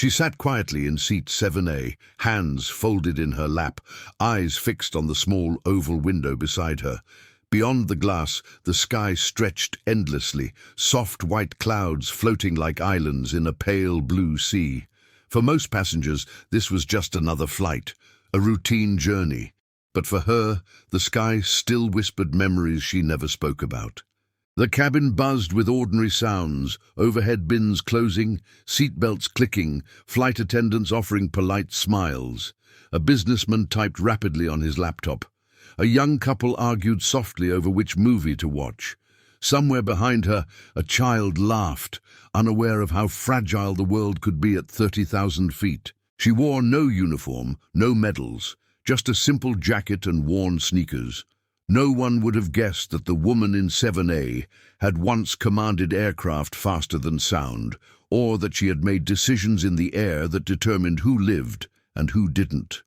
She sat quietly in seat 7A, hands folded in her lap, eyes fixed on the small oval window beside her. Beyond the glass, the sky stretched endlessly, soft white clouds floating like islands in a pale blue sea. For most passengers, this was just another flight, a routine journey. But for her, the sky still whispered memories she never spoke about. The cabin buzzed with ordinary sounds, overhead bins closing, seatbelts clicking, flight attendants offering polite smiles. A businessman typed rapidly on his laptop. A young couple argued softly over which movie to watch. Somewhere behind her, a child laughed, unaware of how fragile the world could be at 30,000 feet. She wore no uniform, no medals, just a simple jacket and worn sneakers. No one would have guessed that the woman in 7A had once commanded aircraft faster than sound, or that she had made decisions in the air that determined who lived and who didn't.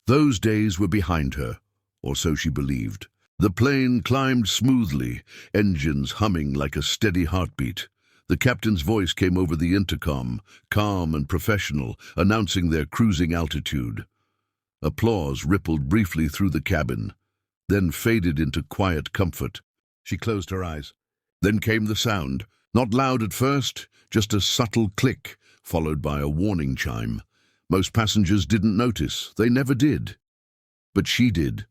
Those days were behind her, or so she believed. The plane climbed smoothly, engines humming like a steady heartbeat. The captain's voice came over the intercom, calm and professional, announcing their cruising altitude. Applause rippled briefly through the cabin, then faded into quiet comfort. She closed her eyes. Then came the sound, not loud at first, just a subtle click, followed by a warning chime. Most passengers didn't notice, they never did. But she did.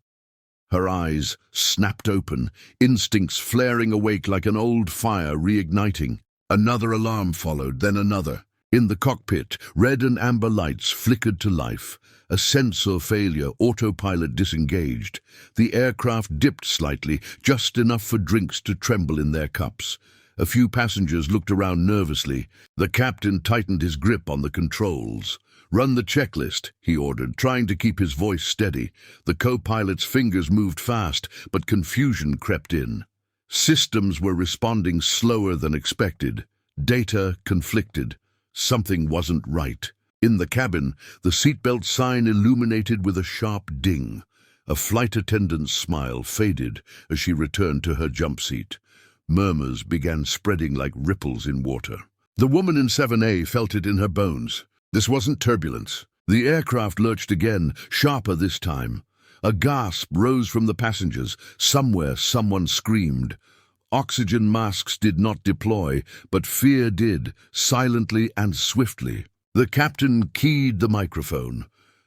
Her eyes snapped open, instincts flaring awake like an old fire reigniting. Another alarm followed, then another. In the cockpit, red and amber lights flickered to life. A sensor failure, autopilot disengaged. The aircraft dipped slightly, just enough for drinks to tremble in their cups. A few passengers looked around nervously. The captain tightened his grip on the controls. "Run the checklist," he ordered, trying to keep his voice steady. The co-pilot's fingers moved fast, but confusion crept in. Systems were responding slower than expected. Data conflicted. Something wasn't right. In the cabin, the seatbelt sign illuminated with a sharp ding. A flight attendant's smile faded as she returned to her jump seat. Murmurs began spreading like ripples in water. The woman in 7A felt it in her bones. This wasn't turbulence. The aircraft lurched again, sharper this time. A gasp rose from the passengers. Somewhere, someone screamed. Oxygen masks did not deploy, but fear did, silently and swiftly. The captain keyed the microphone.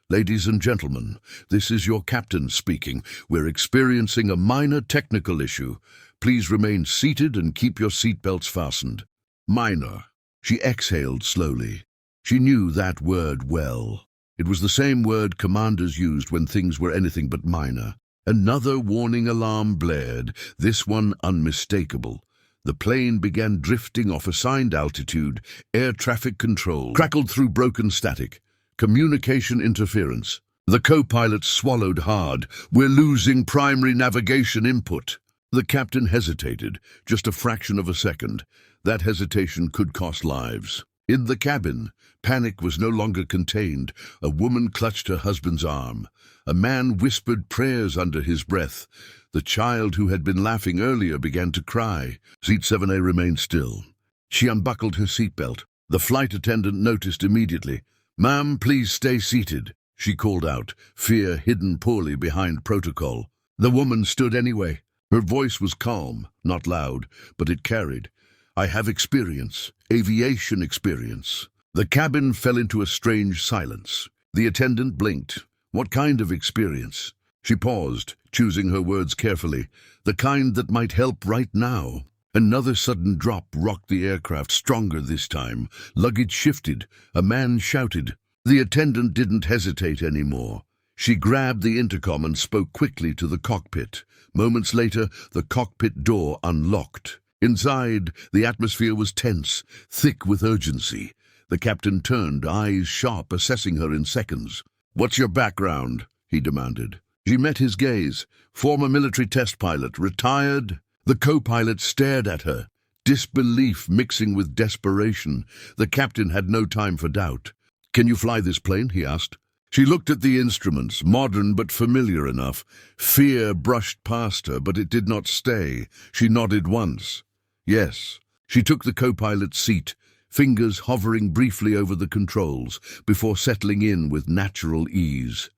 "Ladies and gentlemen, this is your captain speaking. We're experiencing a minor technical issue. Please remain seated and keep your seatbelts fastened." Minor. She exhaled slowly. She knew that word well. It was the same word commanders used when things were anything but minor. Another warning alarm blared, this one unmistakable. The plane began drifting off assigned altitude. Air traffic control crackled through broken static. Communication interference. The co-pilot swallowed hard. "We're losing primary navigation input." The captain hesitated, just a fraction of a second. That hesitation could cost lives. In the cabin, panic was no longer contained. A woman clutched her husband's arm. A man whispered prayers under his breath. The child who had been laughing earlier began to cry. Seat 7A remained still. She unbuckled her seatbelt. The flight attendant noticed immediately. "Ma'am, please stay seated," she called out, fear hidden poorly behind protocol. The woman stood anyway. Her voice was calm, not loud, but it carried. "I have experience, aviation experience." The cabin fell into a strange silence. The attendant blinked. What kind of experience? She paused, choosing her words carefully. The kind that might help right now. Another sudden drop rocked the aircraft, stronger this time. Luggage shifted. A man shouted. The attendant didn't hesitate anymore. She grabbed the intercom and spoke quickly to the cockpit. Moments later, the cockpit door unlocked. Inside, the atmosphere was tense, thick with urgency. The captain turned, eyes sharp, assessing her in seconds. "What's your background?" he demanded. She met his gaze. Former military test pilot, retired. The co-pilot stared at her, disbelief mixing with desperation. The captain had no time for doubt. "Can you fly this plane?" he asked. She looked at the instruments, modern but familiar enough. Fear brushed past her, but it did not stay. She nodded once. Yes. She took the co-pilot's seat, fingers hovering briefly over the controls before settling in with natural ease.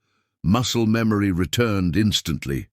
Muscle memory returned instantly.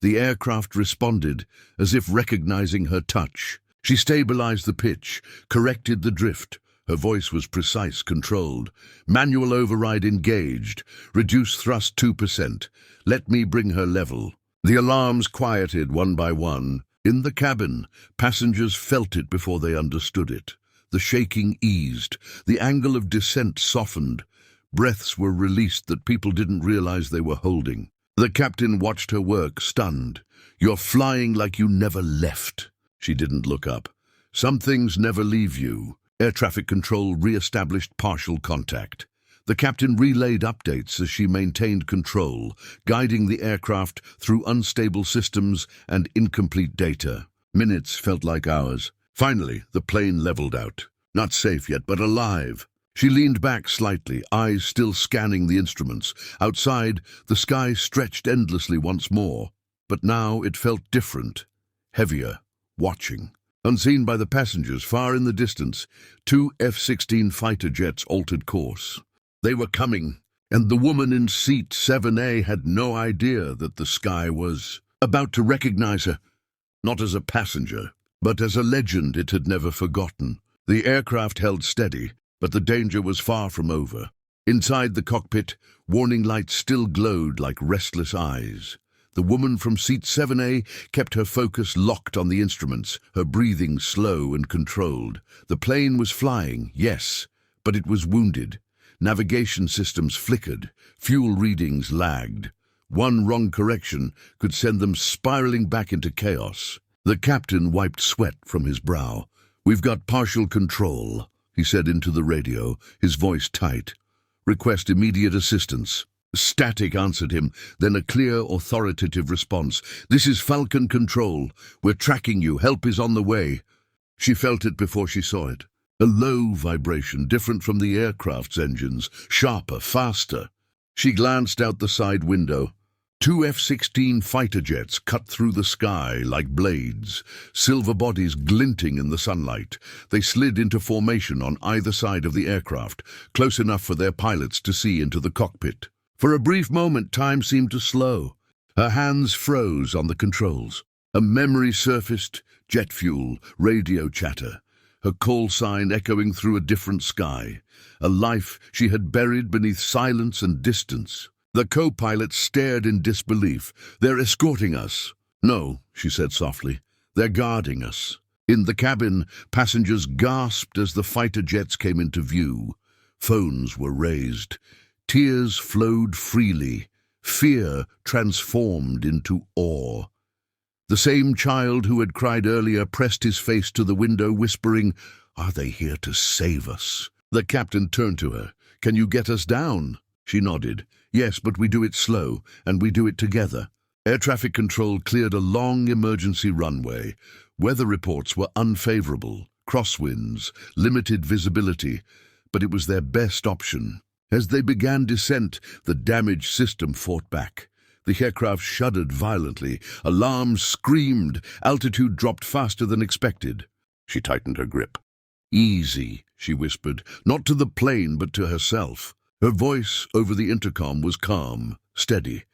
The aircraft responded, as if recognizing her touch. She stabilized the pitch, corrected the drift. Her voice was precise, controlled. Manual override engaged. Reduce thrust 2%. Let me bring her level. The alarms quieted one by one. In the cabin, passengers felt it before they understood it. The shaking eased. The angle of descent softened. Breaths were released that people didn't realize they were holding. The captain watched her work, stunned. "You're flying like you never left." She didn't look up. "Some things never leave you." Air traffic control re-established partial contact. The captain relayed updates as she maintained control, guiding the aircraft through unstable systems and incomplete data. Minutes felt like hours. Finally, the plane leveled out. Not safe yet, but alive. She leaned back slightly, eyes still scanning the instruments. Outside, the sky stretched endlessly once more. But now it felt different, heavier, watching. Unseen by the passengers, far in the distance, 2 F-16 fighter jets altered course. They were coming, and the woman in seat 7A had no idea that the sky was about to recognize her, not as a passenger, but as a legend it had never forgotten. The aircraft held steady, but the danger was far from over. Inside the cockpit, warning lights still glowed like restless eyes. The woman from seat 7A kept her focus locked on the instruments, her breathing slow and controlled. The plane was flying, yes, but it was wounded. Navigation systems flickered, fuel readings lagged. One wrong correction could send them spiraling back into chaos. The captain wiped sweat from his brow. "We've got partial control," he said into the radio, his voice tight. "Request immediate assistance." Static answered him, then a clear, authoritative response. "This is Falcon Control. We're tracking you. Help is on the way." She felt it before she saw it. A low vibration, different from the aircraft's engines, sharper, faster. She glanced out the side window. 2 F-16 fighter jets cut through the sky like blades, silver bodies glinting in the sunlight. They slid into formation on either side of the aircraft, close enough for their pilots to see into the cockpit. For a brief moment, time seemed to slow. Her hands froze on the controls. A memory surfaced, jet fuel, radio chatter. Her call sign echoing through a different sky. A life she had buried beneath silence and distance. The co-pilot stared in disbelief. "They're escorting us." "No," she said softly. "They're guarding us." In the cabin, passengers gasped as the fighter jets came into view. Phones were raised. Tears flowed freely. Fear transformed into awe. The same child who had cried earlier pressed his face to the window, whispering, "Are they here to save us?" The captain turned to her. "Can you get us down?" She nodded. "Yes, but we do it slow, and we do it together." Air traffic control cleared a long emergency runway. Weather reports were unfavorable, crosswinds, limited visibility, but it was their best option. As they began descent, the damaged system fought back. The aircraft shuddered violently. Alarms screamed. Altitude dropped faster than expected. She tightened her grip. "Easy," she whispered, not to the plane but to herself. Her voice over the intercom was calm, steady.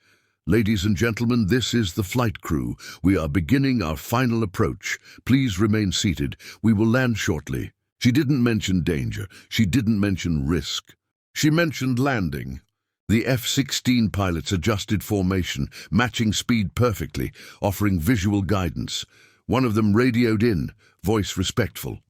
"Ladies and gentlemen, this is the flight crew. We are beginning our final approach. Please remain seated. We will land shortly." She didn't mention danger. She didn't mention risk. She mentioned landing. The F-16 pilots adjusted formation, matching speed perfectly, offering visual guidance. One of them radioed in, voice respectful.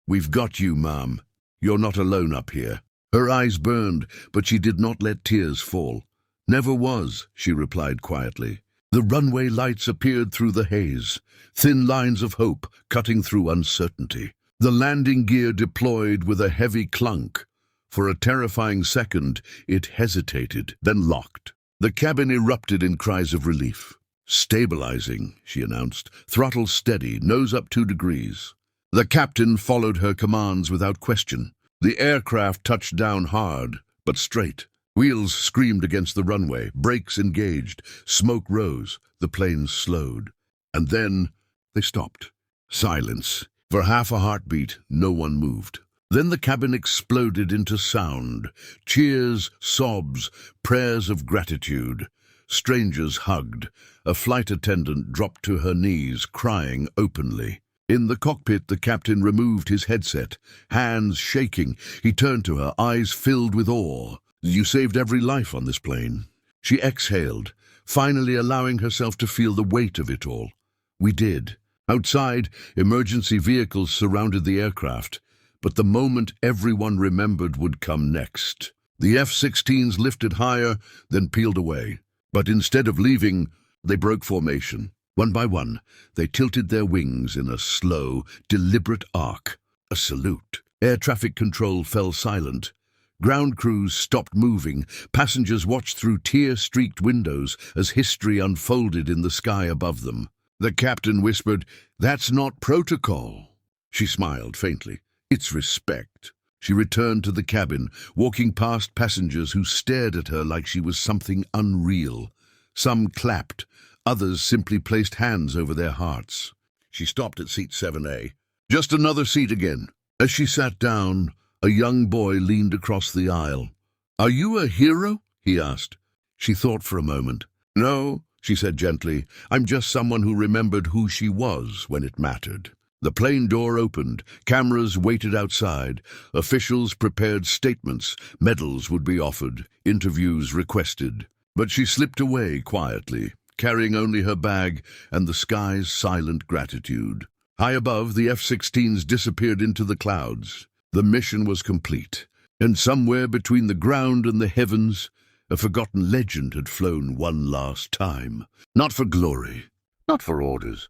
"We've got you, ma'am. You're not alone up here." Her eyes burned, but she did not let tears fall. "Never was," she replied quietly. The runway lights appeared through the haze, thin lines of hope cutting through uncertainty. The landing gear deployed with a heavy clunk. For a terrifying second, it hesitated, then locked. The cabin erupted in cries of relief. "Stabilizing," she announced. "Throttle steady, nose up 2 degrees." The captain followed her commands without question. The aircraft touched down hard, but straight. Wheels screamed against the runway, brakes engaged, smoke rose, the plane slowed. And then they stopped. Silence. For half a heartbeat, no one moved. Then the cabin exploded into sound. Cheers, sobs, prayers of gratitude. Strangers hugged. A flight attendant dropped to her knees, crying openly. In the cockpit, the captain removed his headset, hands shaking. He turned to her, eyes filled with awe. "You saved every life on this plane." She exhaled, finally allowing herself to feel the weight of it all. "We did." Outside, emergency vehicles surrounded the aircraft, but the moment everyone remembered would come next. The F-16s lifted higher, then peeled away. But instead of leaving, they broke formation. One by one, they tilted their wings in a slow, deliberate arc. A salute. Air traffic control fell silent. Ground crews stopped moving. Passengers watched through tear-streaked windows as history unfolded in the sky above them. The captain whispered, "That's not protocol." She smiled faintly. "It's respect." She returned to the cabin, walking past passengers who stared at her like she was something unreal. Some clapped, others simply placed hands over their hearts. She stopped at seat 7A. "Just another seat again." As she sat down, a young boy leaned across the aisle. "Are you a hero?" he asked. She thought for a moment. "No," she said gently. "I'm just someone who remembered who she was when it mattered." The plane door opened. Cameras waited outside. Officials prepared statements. Medals would be offered. Interviews requested. But she slipped away quietly, carrying only her bag and the sky's silent gratitude. High above, the F-16s disappeared into the clouds. The mission was complete, and somewhere between the ground and the heavens, a forgotten legend had flown one last time. Not for glory, not for orders,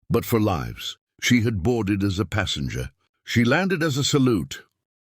but for lives. She had boarded as a passenger. She landed as a salute,